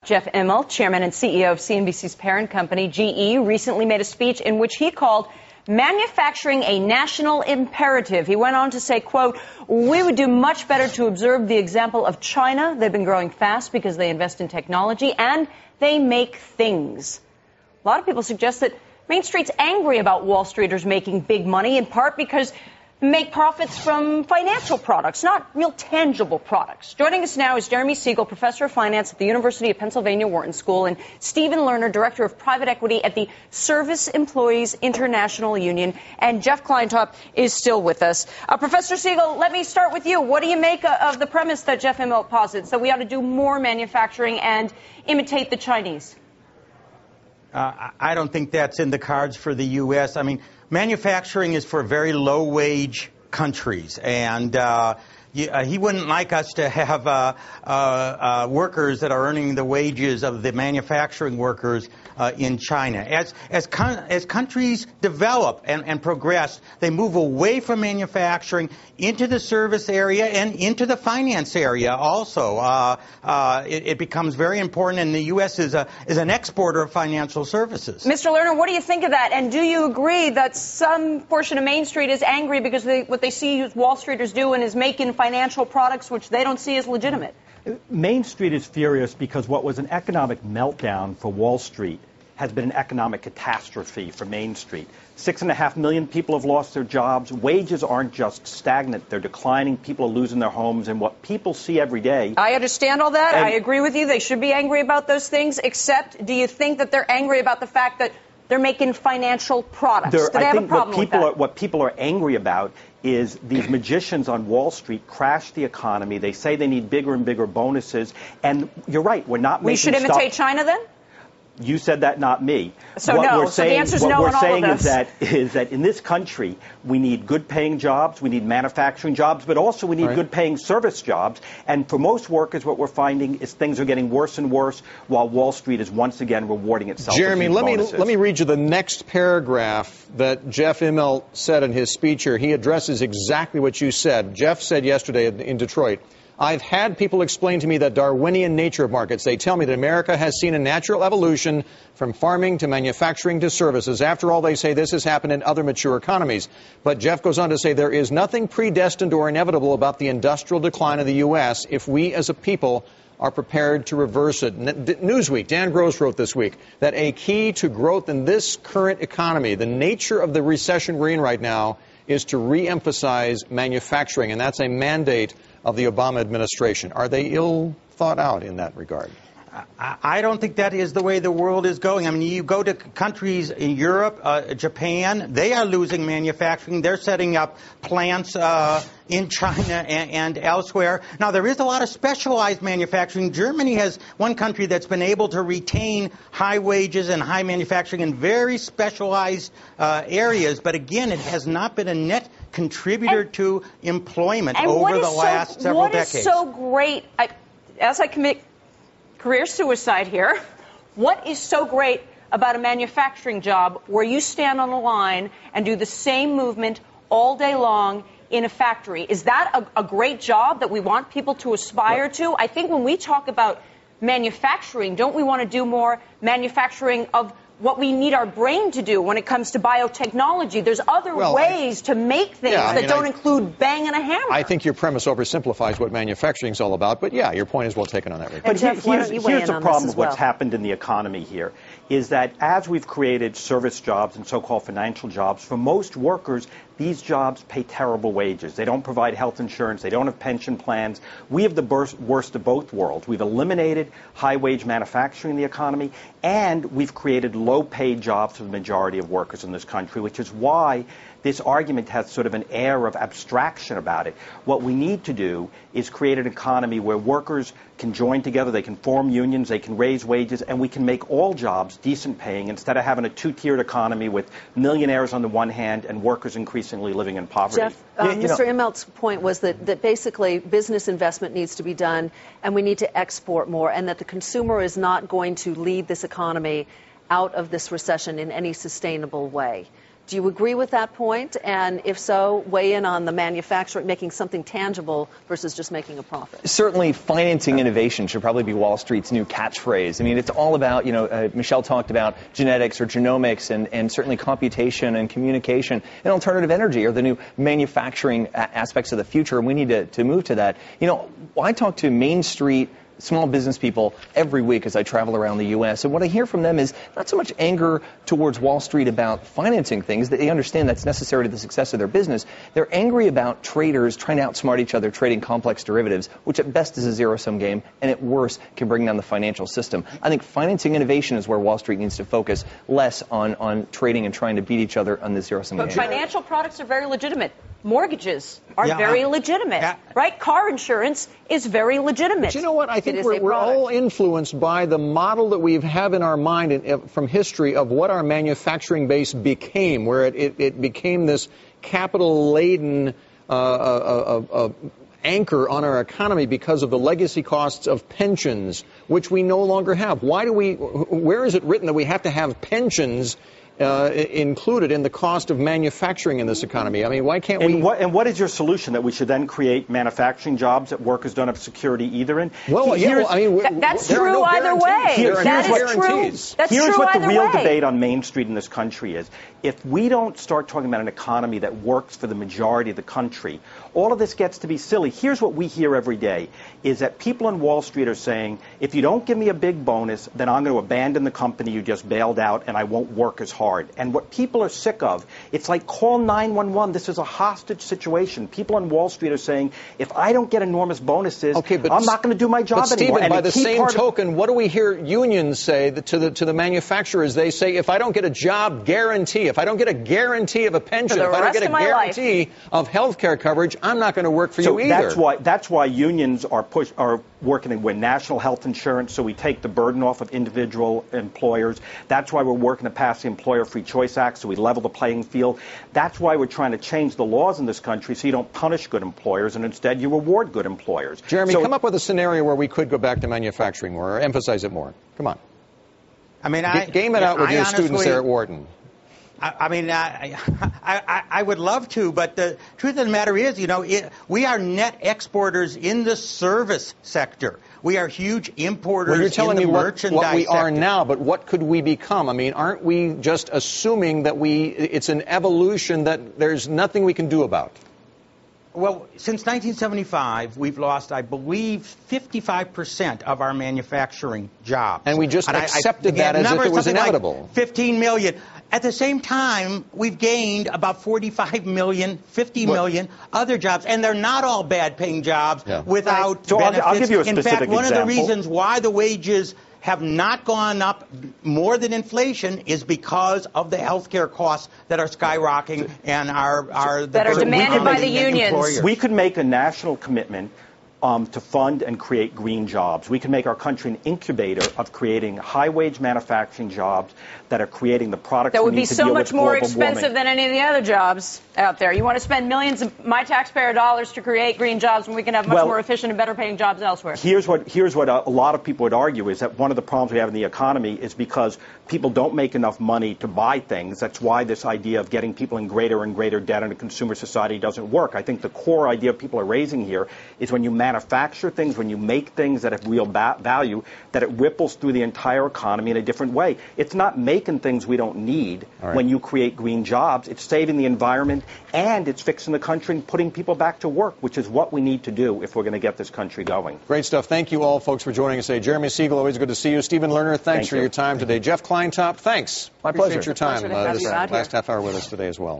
Jeff Immelt, chairman and CEO of CNBC's parent company, GE, recently made a speech in which he called manufacturing a national imperative. He went on to say, quote, "We would do much better to observe the example of China. They've been growing fast because they invest in technology and they make things." A lot of people suggest that Main Street's angry about Wall Streeters making big money, in part because make profits from financial products, not real tangible products. Joining us now is Jeremy Siegel, professor of finance at the University of Pennsylvania Wharton School, and Stephen Lerner, director of private equity at the Service Employees International Union. And Jeff Kleintop is still with us. Professor Siegel, let me start with you. What do you make of the premise that Jeff Immelt posits, that we ought to do more manufacturing and imitate the Chinese? I don't think that's in the cards for the U.S. I mean, manufacturing is for very low-wage countries, and he wouldn't like us to have workers that are earning the wages of the manufacturing workers in China. As countries develop and progress, they move away from manufacturing into the service area and into the finance area also. It becomes very important, and the U.S. is an exporter of financial services. Mr. Lerner, what do you think of that? And do you agree that some portion of Main Street is angry because what they see Wall Streeters doing is making financial products which they don't see as legitimate? Main Street is furious because what was an economic meltdown for Wall Street has been an economic catastrophe for Main Street. 6.5 million people have lost their jobs. Wages aren't just stagnant. They're declining. People are losing their homes. And what people see every day... I understand all that. I agree with you. They should be angry about those things. Except, do you think that they're angry about the fact that they're making financial products? Do they have a problem with that? What people are angry about is these magicians on Wall Street crash the economy. They say they need bigger and bigger bonuses. And you're right, we're not making We should imitate China then? You said that, not me. So no, so the answer's no on all of this. What we're saying is that in this country, we need good-paying jobs, we need manufacturing jobs, but also we need good-paying service jobs. And for most workers, what we're finding is things are getting worse and worse, while Wall Street is once again rewarding itself. Jeremy, let me read you the next paragraph that Jeff Immelt said in his speech here. He addresses exactly what you said. Jeff said yesterday in Detroit, "I've had people explain to me the Darwinian nature of markets. They tell me that America has seen a natural evolution from farming to manufacturing to services. After all, they say this has happened in other mature economies." But Jeff goes on to say there is nothing predestined or inevitable about the industrial decline of the U.S. if we as a people are prepared to reverse it. Newsweek, Dan Gross wrote this week that a key to growth in this current economy, the nature of the recession we're in right now, is to re-emphasize manufacturing, and that's a mandate of the Obama administration. Are they ill thought out in that regard? I don't think that is the way the world is going. I mean, you go to countries in Europe, Japan, they are losing manufacturing. They're setting up plants in China and elsewhere. Now, there is a lot of specialized manufacturing. Germany has one country that's been able to retain high wages and high manufacturing in very specialized areas. But again, it has not been a net contributor to employment over the last several decades. What is so great, as I commit career suicide here, what is so great about a manufacturing job where you stand on a line and do the same movement all day long in a factory? Is that a great job that we want people to aspire to? I think when we talk about manufacturing, don't we want to do more manufacturing of what we need our brain to do when it comes to biotechnology? There's other ways to make things that don't include banging a hammer. I think your premise oversimplifies what manufacturing is all about, but yeah, your point is well taken on that. But here's the problem with what's happened in the economy here, is that as we've created service jobs and so-called financial jobs, for most workers, these jobs pay terrible wages. They don't provide health insurance. They don't have pension plans. We have the worst of both worlds. We've eliminated high-wage manufacturing in the economy, and we've created low-paid jobs for the majority of workers in this country, which is why this argument has sort of an air of abstraction about it. What we need to do is create an economy where workers can join together, they can form unions, they can raise wages, and we can make all jobs decent paying instead of having a two-tiered economy with millionaires on the one hand and workers increasingly living in poverty. Jeff, Mr. Immelt's point was that basically business investment needs to be done and we need to export more, and that the consumer is not going to lead this economy out of this recession in any sustainable way. Do you agree with that point? And if so, weigh in on the manufacturing, making something tangible versus just making a profit. Certainly, financing innovation should probably be Wall Street's new catchphrase. I mean, it's all about, Michelle talked about genetics or genomics and certainly computation and communication and alternative energy are the new manufacturing aspects of the future, and we need to move to that. I talk to Main Street small business people every week as I travel around the U.S. And what I hear from them is not so much anger towards Wall Street about financing things. They understand that's necessary to the success of their business. They're angry about traders trying to outsmart each other trading complex derivatives, which at best is a zero-sum game, and at worst can bring down the financial system. I think financing innovation is where Wall Street needs to focus, less on trading and trying to beat each other on the zero-sum game. But financial products are very legitimate. Mortgages are very legitimate, right? Car insurance is very legitimate. But you know what? I think we're all influenced by the model that we have in our mind from history of what our manufacturing base became, where it became this capital-laden anchor on our economy because of the legacy costs of pensions, which we no longer have. Where is it written that we have to have pensions included in the cost of manufacturing in this economy? I mean, why can't we? And what is your solution? That we should then create manufacturing jobs that workers don't have security either in? Well, that's true either way. Here's what the real debate on Main Street in this country is. If we don't start talking about an economy that works for the majority of the country, all of this gets to be silly. Here's what we hear every day, is that people on Wall Street are saying, if you don't give me a big bonus, then I'm going to abandon the company you just bailed out and I won't work as hard. And what people are sick of, it's like call 911. This is a hostage situation. People on Wall Street are saying, if I don't get enormous bonuses, I'm not going to do my job anymore. Stephen, by the same token, what do we hear unions say to the manufacturers? They say, if I don't get a job guarantee, if I don't get a guarantee of a pension, if I don't get a guarantee of health care coverage, I'm not going to work for you either. That's why unions are working with national health insurance, so we take the burden off of individual employers. That's why we're working to pass the Employer Free Choice Act, so we level the playing field. That's why we're trying to change the laws in this country so you don't punish good employers and instead you reward good employers. Jeremy, come up with a scenario where we could go back to manufacturing more, or emphasize it more. Come on. I mean, game it out with your students there at Wharton. I would love to, but the truth of the matter is, we are net exporters in the service sector. We are huge importers you're telling in the me merchandise what we are sector. now, but what could we become? I mean, aren't we just assuming that it's an evolution that there's nothing we can do about? Well, since 1975, we've lost, I believe, 55% of our manufacturing jobs. And we just accepted that as if it was inevitable. Like 15 million. At the same time, we've gained about 45 million, 50 million other jobs, and they're not all bad-paying jobs without benefits. I'll give you a specific example. In fact, one of the reasons why the wages have not gone up more than inflation is because of the health care costs that are skyrocketing and are demanded by the unions. We could make a national commitment to fund and create green jobs. We can make our country an incubator of creating high-wage manufacturing jobs that are creating the products that would we need be to so deal much with more global expensive warming. than any of the other jobs out there. You want to spend millions of my taxpayer dollars to create green jobs when we can have much more efficient and better paying jobs elsewhere. Here's what a lot of people would argue is that one of the problems we have in the economy is because people don't make enough money to buy things. That's why this idea of getting people in greater and greater debt in a consumer society doesn't work. I think the core idea people are raising here is when you manufacture things, when you make things that have real value, that it ripples through the entire economy in a different way. It's not making things we don't need when you create green jobs. It's saving the environment, and it's fixing the country and putting people back to work, which is what we need to do if we're going to get this country going. Great stuff. Thank you all, folks, for joining us today. Jeremy Siegel, always good to see you. Stephen Lerner, thanks for your time today. Jeff Kleintop, thanks. My pleasure. Appreciate your time This last half hour with us today as well.